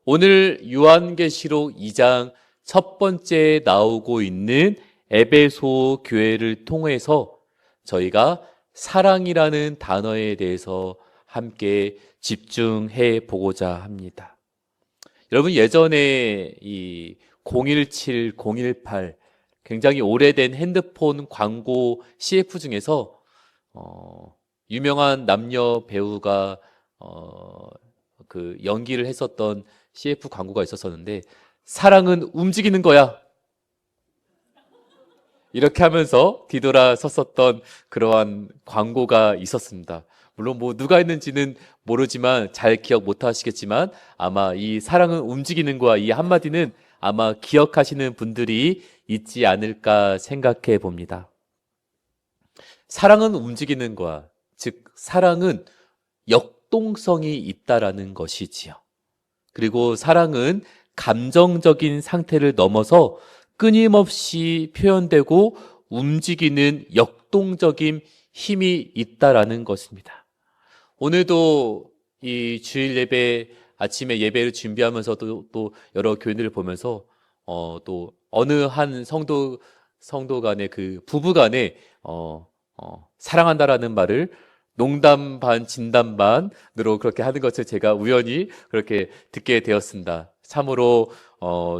오늘 요한계시록 2장 첫 번째 나오고 있는 에베소 교회를 통해서 저희가 사랑이라는 단어에 대해서 함께 집중해 보고자 합니다. 여러분, 예전에 이 017, 018 굉장히 오래된 핸드폰 광고 CF 중에서 유명한 남녀 배우가 그 연기를 했었던 CF 광고가 있었었는데, 사랑은 움직이는 거야, 이렇게 하면서 뒤돌아 섰었던 그러한 광고가 있었습니다. 물론 뭐 누가 했는지는 모르지만, 잘 기억 못 하시겠지만 아마 이 사랑은 움직이는 거야, 이 한마디는 아마 기억하시는 분들이 있지 않을까 생각해 봅니다. 사랑은 움직이는 거야, 즉 사랑은 역동성이 있다라는 것이지요. 그리고 사랑은 감정적인 상태를 넘어서 끊임없이 표현되고 움직이는 역동적인 힘이 있다라는 것입니다. 오늘도 이 주일 예배, 아침에 예배를 준비하면서도 또 여러 교인들을 보면서 또 어느 한 성도 간에, 그 부부 간에 사랑한다라는 말을 농담 반 진담 반으로 그렇게 하는 것을 제가 우연히 그렇게 듣게 되었습니다. 참으로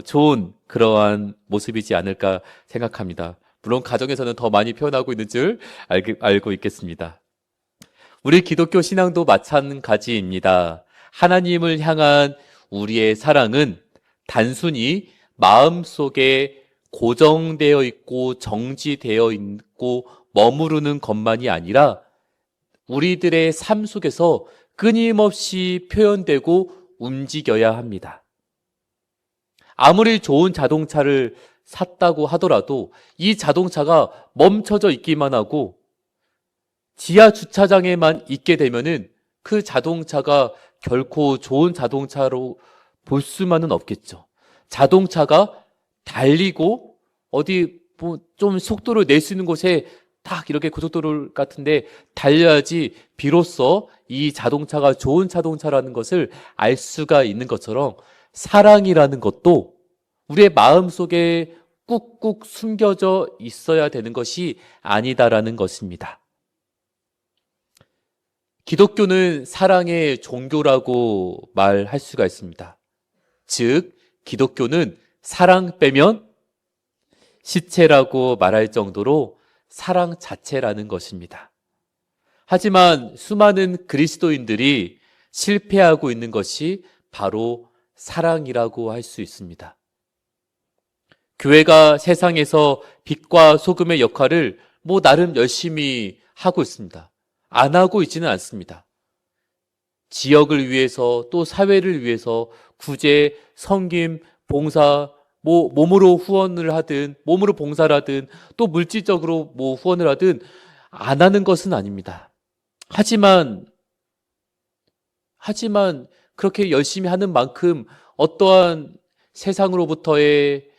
좋은 그러한 모습이지 않을까 생각합니다. 물론 가정에서는 더 많이 표현하고 있는 줄 알고 있겠습니다. 우리 기독교 신앙도 마찬가지입니다. 하나님을 향한 우리의 사랑은 단순히 마음속에 고정되어 있고 정지되어 있고 머무르는 것만이 아니라 우리들의 삶 속에서 끊임없이 표현되고 움직여야 합니다. 아무리 좋은 자동차를 샀다고 하더라도 이 자동차가 멈춰져 있기만 하고 지하 주차장에만 있게 되면은 그 자동차가 결코 좋은 자동차로 볼 수만은 없겠죠. 자동차가 달리고 어디 뭐 좀 속도를 낼 수 있는 곳에 딱 이렇게 고속도로 같은데 달려야지 비로소 이 자동차가 좋은 자동차라는 것을 알 수가 있는 것처럼, 사랑이라는 것도 우리의 마음속에 꾹꾹 숨겨져 있어야 되는 것이 아니다라는 것입니다. 기독교는 사랑의 종교라고 말할 수가 있습니다. 즉, 기독교는 사랑 빼면 시체라고 말할 정도로 사랑 자체라는 것입니다. 하지만 수많은 그리스도인들이 실패하고 있는 것이 바로 사랑이라고 할 수 있습니다. 교회가 세상에서 빛과 소금의 역할을 나름 열심히 하고 있습니다. 안 하고 있지는 않습니다. 지역을 위해서, 또 사회를 위해서 구제, 섬김, 봉사, 몸으로 후원을 하든, 몸으로 봉사를 하든, 또 물질적으로 후원을 하든 안 하는 것은 아닙니다. 하지만 그렇게 열심히 하는 만큼 어떠한 세상으로부터의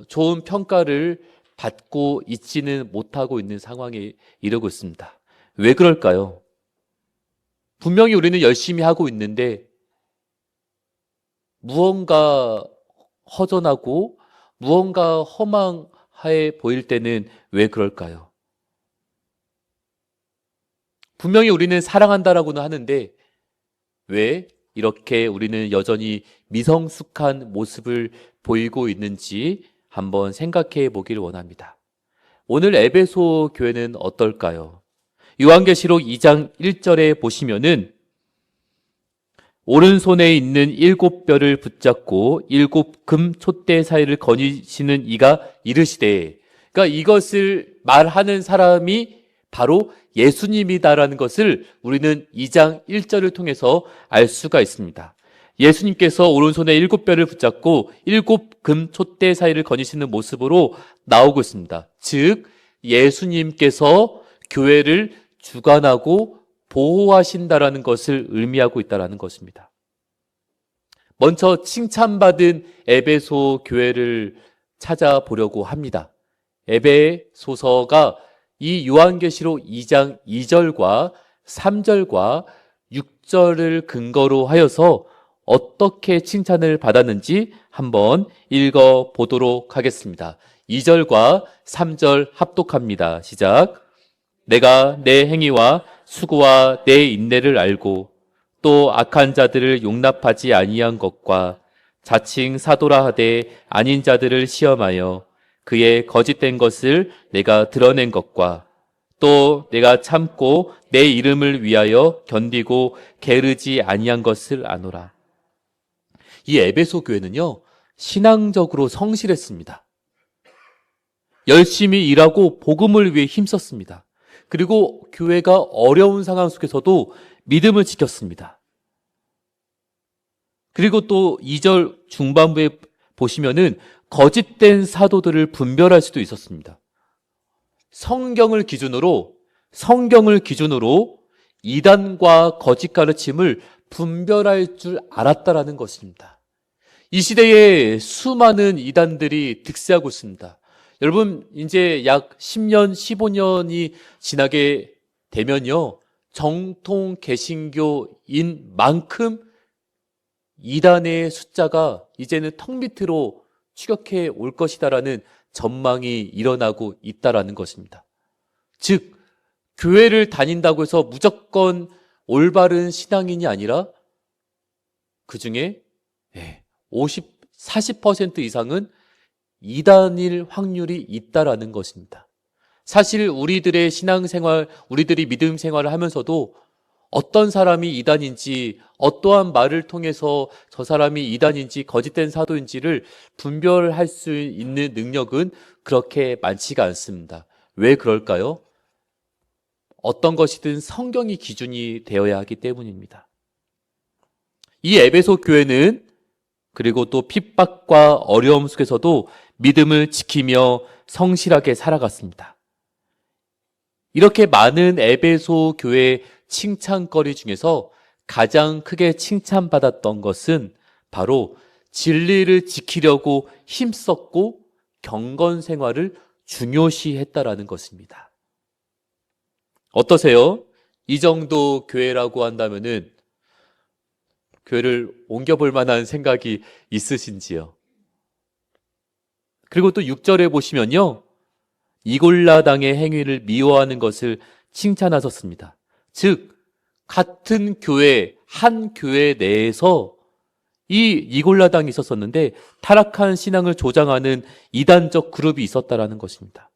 좋은 평가를 받고 있지는 못하고 있는 상황에 이르고 있습니다. 왜 그럴까요? 분명히 우리는 열심히 하고 있는데 무언가 허전하고 무언가 허망해 보일 때는 왜 그럴까요? 분명히 우리는 사랑한다라고는 하는데 왜 이렇게 우리는 여전히 미성숙한 모습을 보이고 있는지 한번 생각해 보기를 원합니다. 오늘 에베소 교회는 어떨까요? 요한계시록 2장 1절에 보시면은 오른손에 있는 7뼈를 붙잡고 7금 촛대 사이를 거니시는 이가 이르시되, 그러니까 이것을 말하는 사람이 바로 예수님이다라는 것을 우리는 2장 1절을 통해서 알 수가 있습니다. 예수님께서 오른손에 7뼈를 붙잡고 7금 촛대 사이를 거니시는 모습으로 나오고 있습니다. 즉 예수님께서 교회를 주관하고 보호하신다라는 것을 의미하고 있다는 것입니다. 먼저 칭찬받은 에베소 교회를 찾아보려고 합니다. 에베소서가 이 요한계시록 2장 2절과 3절과 6절을 근거로 하여서 어떻게 칭찬을 받았는지 한번 읽어 보도록 하겠습니다. 2절과 3절 합독합니다. 시작. 내가 내 행위와 수고와 내 인내를 알고 또 악한 자들을 용납하지 아니한 것과 자칭 사도라 하되 아닌 자들을 시험하여 그의 거짓된 것을 내가 드러낸 것과 또 내가 참고 내 이름을 위하여 견디고 게으르지 아니한 것을 아노라. 이 에베소 교회는요, 신앙적으로 성실했습니다. 열심히 일하고 복음을 위해 힘썼습니다. 그리고 교회가 어려운 상황 속에서도 믿음을 지켰습니다. 그리고 또 2절 중반부에 보시면은 거짓된 사도들을 분별할 수도 있었습니다. 성경을 기준으로 이단과 거짓 가르침을 분별할 줄 알았다라는 것입니다. 이 시대에 수많은 이단들이 득세하고 있습니다. 여러분, 이제 약 10년, 15년이 지나게 되면요, 정통 개신교인 만큼 이단의 숫자가 이제는 턱 밑으로 추격해 올 것이다라는 전망이 일어나고 있다라는 것입니다. 즉, 교회를 다닌다고 해서 무조건 올바른 신앙인이 아니라 그 중에 40% 이상은 이단일 확률이 있다라는 것입니다. 사실 우리들의 신앙생활, 우리들이 믿음 생활을 하면서도 어떤 사람이 이단인지, 어떠한 말을 통해서 저 사람이 이단인지 거짓된 사도인지를 분별할 수 있는 능력은 그렇게 많지가 않습니다. 왜 그럴까요? 어떤 것이든 성경이 기준이 되어야 하기 때문입니다. 이 에베소 교회는 그리고 또 핍박과 어려움 속에서도 믿음을 지키며 성실하게 살아갔습니다. 이렇게 많은 에베소 교회의 칭찬거리 중에서 가장 크게 칭찬받았던 것은 바로 진리를 지키려고 힘썼고 경건 생활을 중요시 했다라는 것입니다. 어떠세요? 이 정도 교회라고 한다면은 교회를 옮겨볼 만한 생각이 있으신지요? 그리고 또 6절에 보시면요, 이골라당의 행위를 미워하는 것을 칭찬하셨습니다. 즉, 같은 교회, 한 교회 내에서 이 이골라당이 있었었는데 타락한 신앙을 조장하는 이단적 그룹이 있었다라는 것입니다.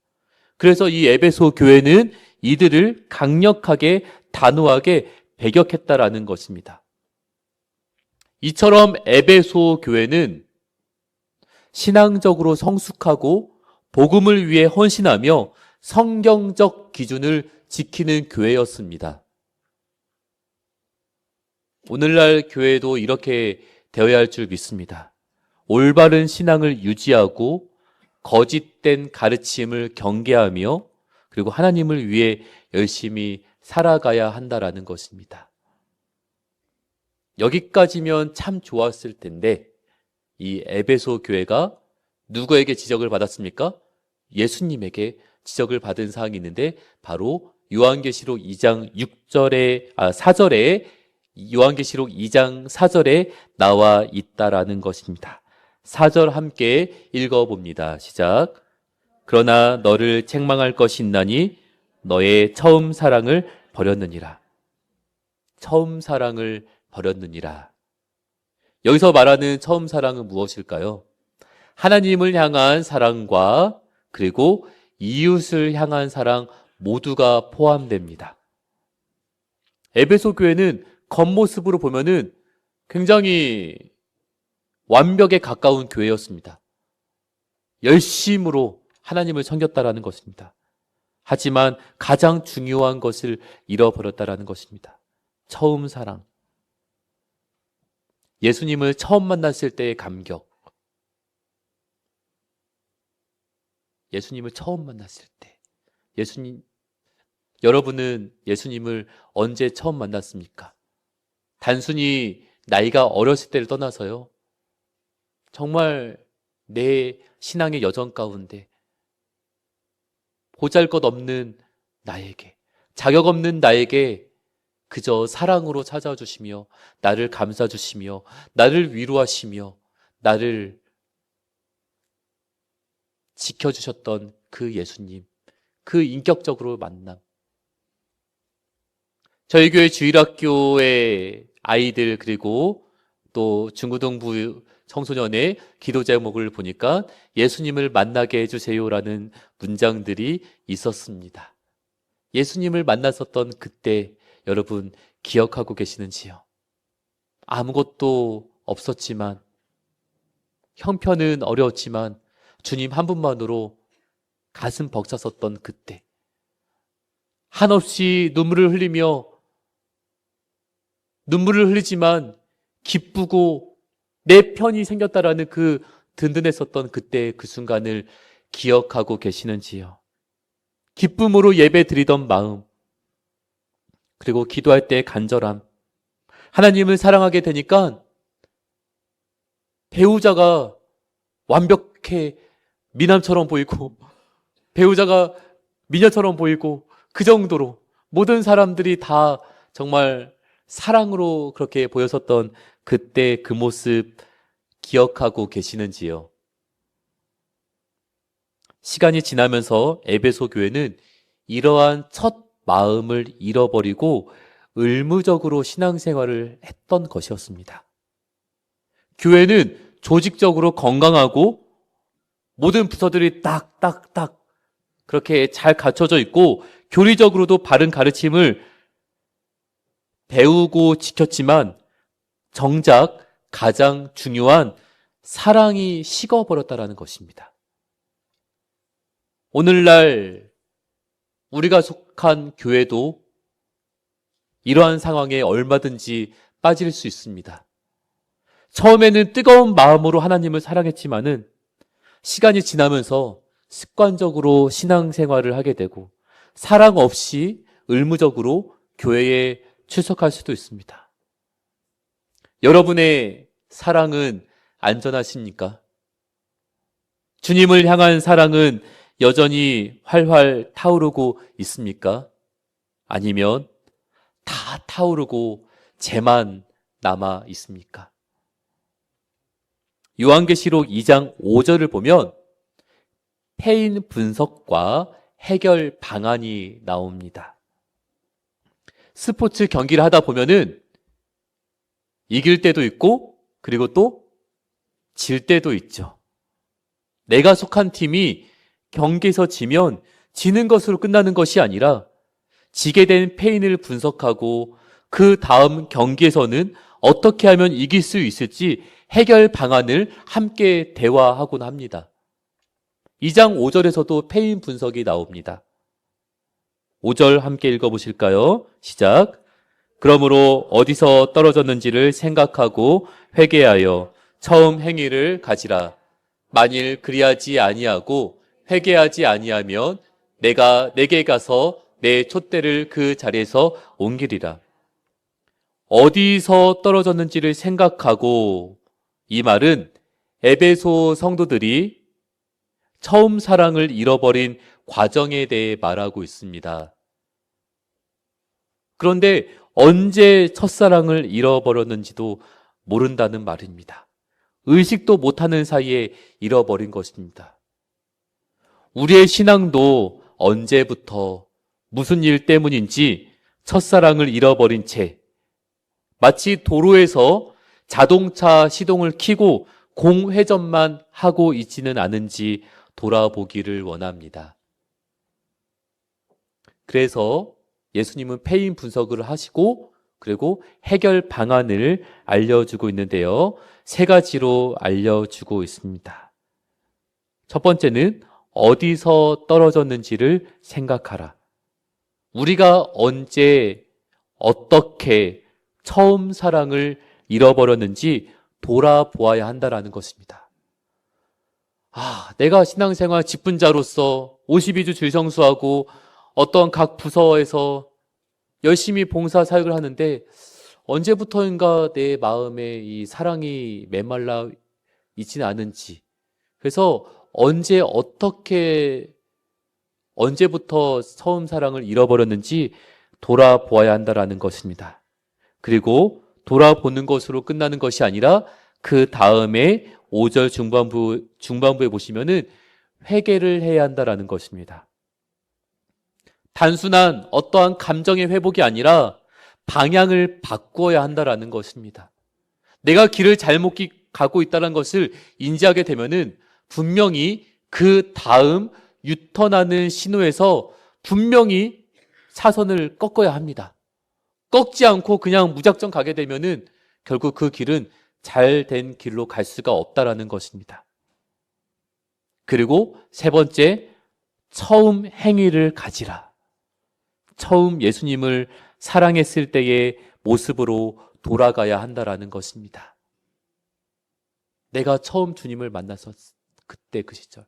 그래서 이 에베소 교회는 이들을 강력하게 단호하게 배격했다라는 것입니다. 이처럼 에베소 교회는 신앙적으로 성숙하고 복음을 위해 헌신하며 성경적 기준을 지키는 교회였습니다. 오늘날 교회도 이렇게 되어야 할 줄 믿습니다. 올바른 신앙을 유지하고 거짓된 가르침을 경계하며 그리고 하나님을 위해 열심히 살아가야 한다라는 것입니다. 여기까지면 참 좋았을 텐데 이 에베소 교회가 누구에게 지적을 받았습니까? 예수님에게 지적을 받은 사항이 있는데 바로 요한계시록 2장 4절에 요한계시록 2장 4절에 나와 있다라는 것입니다. 4절 함께 읽어봅니다. 시작. 그러나 너를 책망할 것이 있나니 너의 처음 사랑을 버렸느니라. 처음 사랑을 버렸느니라. 여기서 말하는 처음 사랑은 무엇일까요? 하나님을 향한 사랑과 그리고 이웃을 향한 사랑 모두가 포함됩니다. 에베소 교회는 겉모습으로 보면은 굉장히 완벽에 가까운 교회였습니다. 열심으로 하나님을 섬겼다라는 것입니다. 하지만 가장 중요한 것을 잃어버렸다라는 것입니다. 처음 사랑. 예수님을 처음 만났을 때의 감격. 예수님을 처음 만났을 때. 여러분은 예수님을 언제 처음 만났습니까? 단순히 나이가 어렸을 때를 떠나서요. 정말 내 신앙의 여정 가운데 보잘것없는 나에게, 자격 없는 나에게 그저 사랑으로 찾아주시며 나를 감싸주시며 나를 위로하시며 나를 지켜주셨던 그 예수님, 그 인격적으로 만남. 저희 교회 주일학교의 아이들 그리고 또 중고등부 청소년의 기도 제목을 보니까 예수님을 만나게 해주세요라는 문장들이 있었습니다. 예수님을 만났었던 그때 여러분 기억하고 계시는지요? 아무것도 없었지만 형편은 어려웠지만 주님 한 분만으로 가슴 벅찼었던 그때 한없이 눈물을 흘리지만 기쁘고 내 편이 생겼다라는 그 든든했었던 그때 그 순간을 기억하고 계시는지요? 기쁨으로 예배 드리던 마음, 그리고 기도할 때 간절함, 하나님을 사랑하게 되니까 배우자가 완벽해 미남처럼 보이고 배우자가 미녀처럼 보이고 그 정도로 모든 사람들이 다 정말 사랑으로 그렇게 보였었던 그때 그 모습 기억하고 계시는지요? 시간이 지나면서 에베소 교회는 이러한 첫 마음을 잃어버리고 의무적으로 신앙생활을 했던 것이었습니다. 교회는 조직적으로 건강하고 모든 부서들이 딱딱딱 그렇게 잘 갖춰져 있고 교리적으로도 바른 가르침을 배우고 지켰지만 정작 가장 중요한 사랑이 식어버렸다라는 것입니다. 오늘날 우리가 속한 교회도 이러한 상황에 얼마든지 빠질 수 있습니다. 처음에는 뜨거운 마음으로 하나님을 사랑했지만은 시간이 지나면서 습관적으로 신앙생활을 하게 되고 사랑 없이 의무적으로 교회에 출석할 수도 있습니다. 여러분의 사랑은 안전하십니까? 주님을 향한 사랑은 여전히 활활 타오르고 있습니까? 아니면 다 타오르고 재만 남아 있습니까? 요한계시록 2장 5절을 보면 패인 분석과 해결 방안이 나옵니다. 스포츠 경기를 하다 보면은 이길 때도 있고 그리고 또 질 때도 있죠. 내가 속한 팀이 경기에서 지면 지는 것으로 끝나는 것이 아니라 지게 된 패인을 분석하고 그 다음 경기에서는 어떻게 하면 이길 수 있을지 해결 방안을 함께 대화하곤 합니다. 2장 5절에서도 패인 분석이 나옵니다. 5절 함께 읽어보실까요? 시작. 그러므로 어디서 떨어졌는지를 생각하고 회개하여 처음 행위를 가지라. 만일 그리하지 아니하고 회개하지 아니하면 내가 내게 가서 내 촛대를 그 자리에서 옮기리라. 어디서 떨어졌는지를 생각하고, 이 말은 에베소 성도들이 처음 사랑을 잃어버린 과정에 대해 말하고 있습니다. 그런데 언제 첫사랑을 잃어버렸는지도 모른다는 말입니다. 의식도 못하는 사이에 잃어버린 것입니다. 우리의 신앙도 언제부터 무슨 일 때문인지 첫사랑을 잃어버린 채 마치 도로에서 자동차 시동을 켜고 공회전만 하고 있지는 않은지 돌아보기를 원합니다. 그래서 예수님은 패인 분석을 하시고 그리고 해결 방안을 알려주고 있는데요. 세 가지로 알려주고 있습니다. 첫 번째는 어디서 떨어졌는지를 생각하라. 우리가 언제 어떻게 처음 사랑을 잃어버렸는지 돌아보아야 한다라는 것입니다. 내가 신앙생활 직분자로서 52주 주일성수하고 어떤 각 부서에서 열심히 봉사 사역을 하는데 언제부터인가 내 마음에 이 사랑이 메말라 있지는 않은지, 그래서 언제부터 처음 사랑을 잃어버렸는지 돌아보아야 한다라는 것입니다. 그리고 돌아보는 것으로 끝나는 것이 아니라 그 다음에 5절 중반부에 보시면은 회개를 해야 한다라는 것입니다. 단순한 어떠한 감정의 회복이 아니라 방향을 바꾸어야 한다라는 것입니다. 내가 길을 잘못 가고 있다는 것을 인지하게 되면은 분명히 그 다음 유턴하는 신호에서 분명히 차선을 꺾어야 합니다. 꺾지 않고 그냥 무작정 가게 되면은 결국 그 길은 잘된 길로 갈 수가 없다라는 것입니다. 그리고 세 번째, 처음 행위를 가지라. 처음 예수님을 사랑했을 때의 모습으로 돌아가야 한다라는 것입니다. 내가 처음 주님을 만나서 그때 그 시절.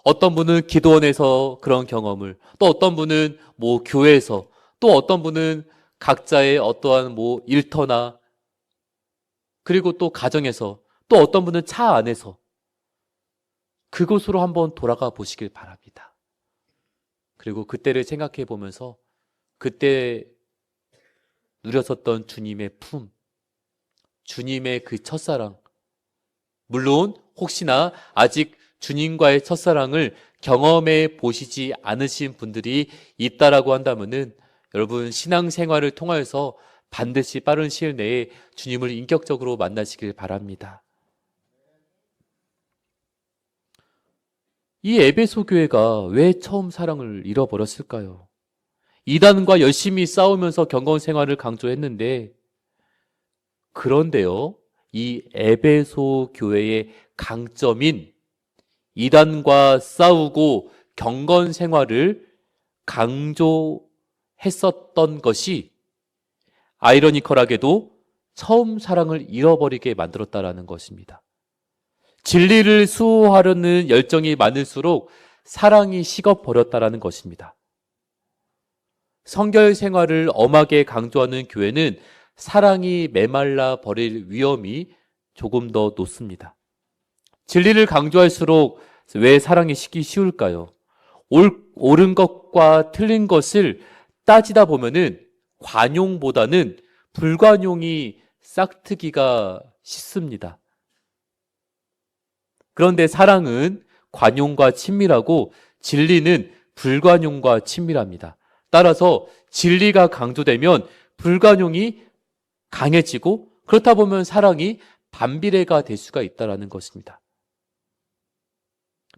어떤 분은 기도원에서 그런 경험을, 또 어떤 분은 교회에서, 또 어떤 분은 각자의 어떠한 일터나, 그리고 또 가정에서, 또 어떤 분은 차 안에서 그곳으로 한번 돌아가 보시길 바랍니다. 그리고 그때를 생각해 보면서 그때 누렸었던 주님의 품, 주님의 그 첫사랑, 물론 혹시나 아직 주님과의 첫사랑을 경험해 보시지 않으신 분들이 있다라고 한다면은 여러분 신앙생활을 통하여서 반드시 빠른 시일 내에 주님을 인격적으로 만나시길 바랍니다. 이 에베소 교회가 왜 처음 사랑을 잃어버렸을까요? 이단과 열심히 싸우면서 경건 생활을 강조했는데, 그런데요, 이 에베소 교회의 강점인 이단과 싸우고 경건 생활을 강조했었던 것이 아이러니컬하게도 처음 사랑을 잃어버리게 만들었다라는 것입니다. 진리를 수호하려는 열정이 많을수록 사랑이 식어버렸다라는 것입니다. 성결 생활을 엄하게 강조하는 교회는 사랑이 메말라 버릴 위험이 조금 더 높습니다. 진리를 강조할수록 왜 사랑이 식기 쉬울까요? 옳은 것과 틀린 것을 따지다 보면은 관용보다는 불관용이 싹트기가 쉽습니다. 그런데 사랑은 관용과 친밀하고 진리는 불관용과 친밀합니다. 따라서 진리가 강조되면 불관용이 강해지고, 그렇다 보면 사랑이 반비례가 될 수가 있다는 것입니다.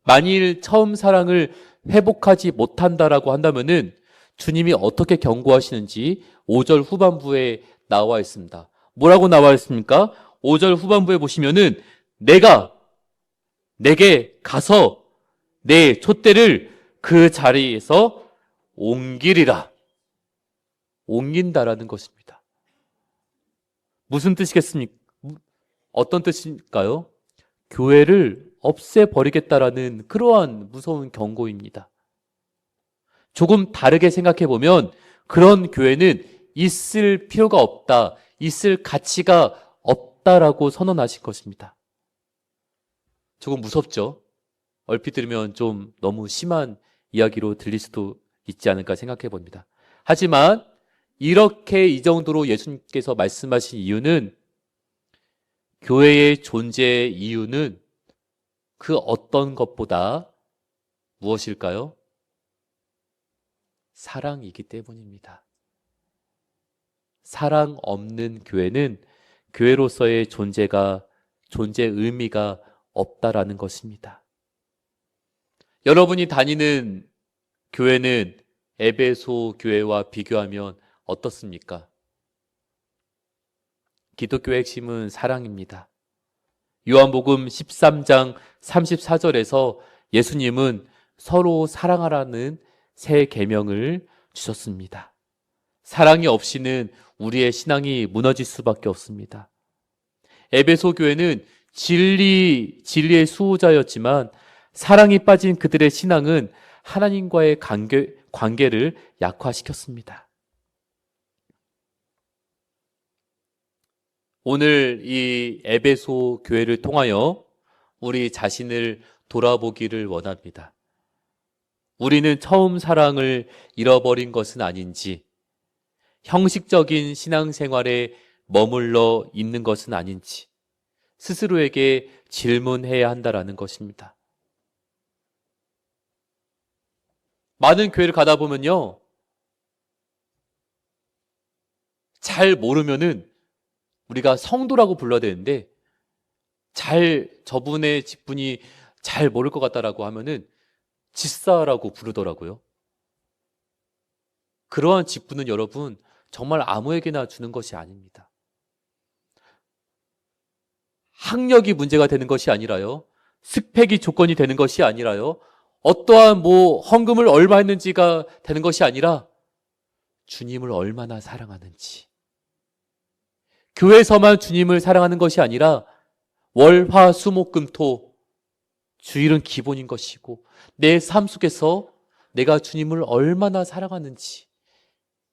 만일 처음 사랑을 회복하지 못한다라고 한다면은 주님이 어떻게 경고하시는지 5절 후반부에 나와 있습니다. 뭐라고 나와 있습니까? 5절 후반부에 보시면은 내게 가서 내 촛대를 그 자리에서 옮기리라. 옮긴다라는 것입니다. 무슨 뜻이겠습니까? 어떤 뜻일까요? 교회를 없애버리겠다라는 그러한 무서운 경고입니다. 조금 다르게 생각해 보면 그런 교회는 있을 필요가 없다, 있을 가치가 없다라고 선언하신 것입니다. 조금 무섭죠? 얼핏 들으면 좀 너무 심한 이야기로 들릴 수도 있지 않을까 생각해 봅니다. 하지만 이렇게 이 정도로 예수님께서 말씀하신 이유는, 교회의 존재의 이유는 그 어떤 것보다 무엇일까요? 사랑이기 때문입니다. 사랑 없는 교회는 교회로서의 존재 의미가 없다라는 것입니다. 여러분이 다니는 교회는 에베소 교회와 비교하면 어떻습니까? 기독교의 핵심은 사랑입니다. 요한복음 13장 34절에서 예수님은 서로 사랑하라는 새 계명을 주셨습니다. 사랑이 없이는 우리의 신앙이 무너질 수밖에 없습니다. 에베소 교회는 진리의 수호자였지만 사랑이 빠진 그들의 신앙은 하나님과의 관계를 약화시켰습니다. 오늘 이 에베소 교회를 통하여 우리 자신을 돌아보기를 원합니다. 우리는 처음 사랑을 잃어버린 것은 아닌지, 형식적인 신앙생활에 머물러 있는 것은 아닌지 스스로에게 질문해야 한다라는 것입니다. 많은 교회를 가다 보면요, 잘 모르면은 우리가 성도라고 불러야 되는데 저분의 직분이 잘 모를 것 같다라고 하면은 집사라고 부르더라고요. 그러한 직분은 여러분 정말 아무에게나 주는 것이 아닙니다. 학력이 문제가 되는 것이 아니라요, 스펙이 조건이 되는 것이 아니라요, 어떠한 헌금을 얼마 했는지가 되는 것이 아니라 주님을 얼마나 사랑하는지, 교회에서만 주님을 사랑하는 것이 아니라 월, 화, 수, 목, 금, 토 주일은 기본인 것이고 내 삶 속에서 내가 주님을 얼마나 사랑하는지,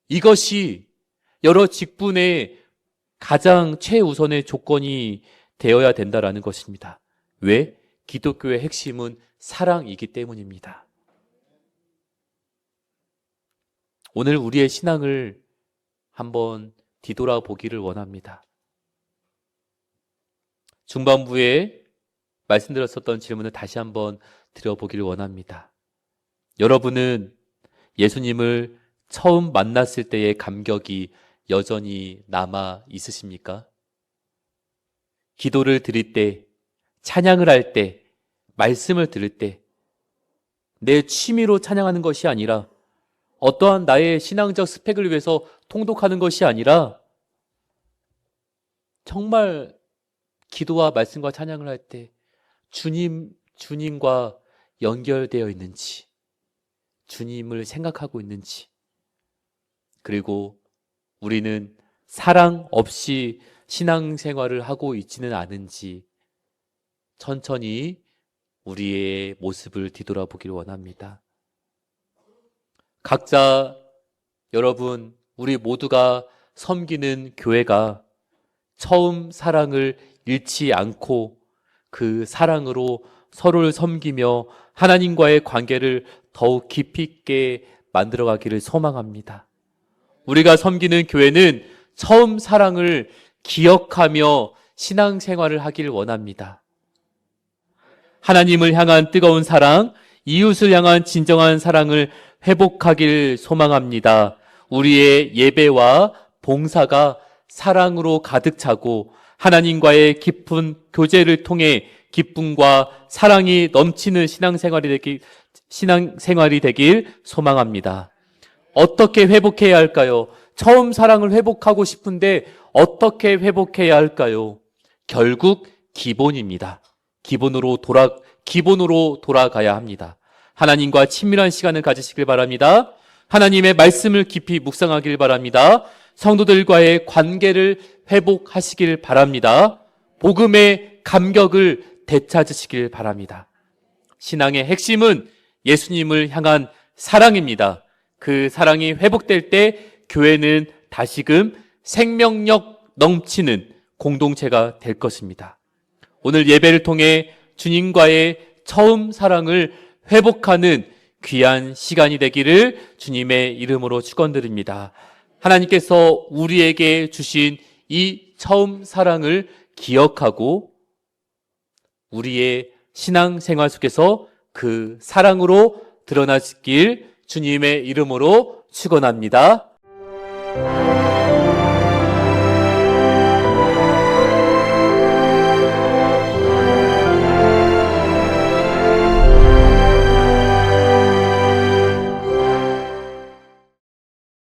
이것이 여러 직분의 가장 최우선의 조건이 되어야 된다라는 것입니다. 왜? 기독교의 핵심은 사랑이기 때문입니다. 오늘 우리의 신앙을 한번 뒤돌아보기를 원합니다. 중반부에 말씀드렸었던 질문을 다시 한번 드려보기를 원합니다. 여러분은 예수님을 처음 만났을 때의 감격이 여전히 남아 있으십니까? 기도를 드릴 때, 찬양을 할 때, 말씀을 들을 때 내 취미로 찬양하는 것이 아니라, 어떠한 나의 신앙적 스펙을 위해서 통독하는 것이 아니라, 정말 기도와 말씀과 찬양을 할 때 주님과 연결되어 있는지, 주님을 생각하고 있는지, 그리고 우리는 사랑 없이 신앙생활을 하고 있지는 않은지 천천히 우리의 모습을 뒤돌아보기를 원합니다. 각자, 여러분, 우리 모두가 섬기는 교회가 처음 사랑을 잃지 않고 그 사랑으로 서로를 섬기며 하나님과의 관계를 더욱 깊이 있게 만들어가기를 소망합니다. 우리가 섬기는 교회는 처음 사랑을 기억하며 신앙생활을 하길 원합니다. 하나님을 향한 뜨거운 사랑, 이웃을 향한 진정한 사랑을 회복하길 소망합니다. 우리의 예배와 봉사가 사랑으로 가득 차고 하나님과의 깊은 교제를 통해 기쁨과 사랑이 넘치는 신앙생활이 되길 소망합니다. 어떻게 회복해야 할까요? 처음 사랑을 회복하고 싶은데 어떻게 회복해야 할까요? 결국 기본입니다. 기본으로 돌아가야 합니다. 하나님과 친밀한 시간을 가지시길 바랍니다. 하나님의 말씀을 깊이 묵상하길 바랍니다. 성도들과의 관계를 회복하시길 바랍니다. 복음의 감격을 되찾으시길 바랍니다. 신앙의 핵심은 예수님을 향한 사랑입니다. 그 사랑이 회복될 때 교회는 다시금 생명력 넘치는 공동체가 될 것입니다. 오늘 예배를 통해 주님과의 처음 사랑을 회복하는 귀한 시간이 되기를 주님의 이름으로 축원드립니다. 하나님께서 우리에게 주신 이 처음 사랑을 기억하고 우리의 신앙생활 속에서 그 사랑으로 드러나시길 주님의 이름으로 축원합니다.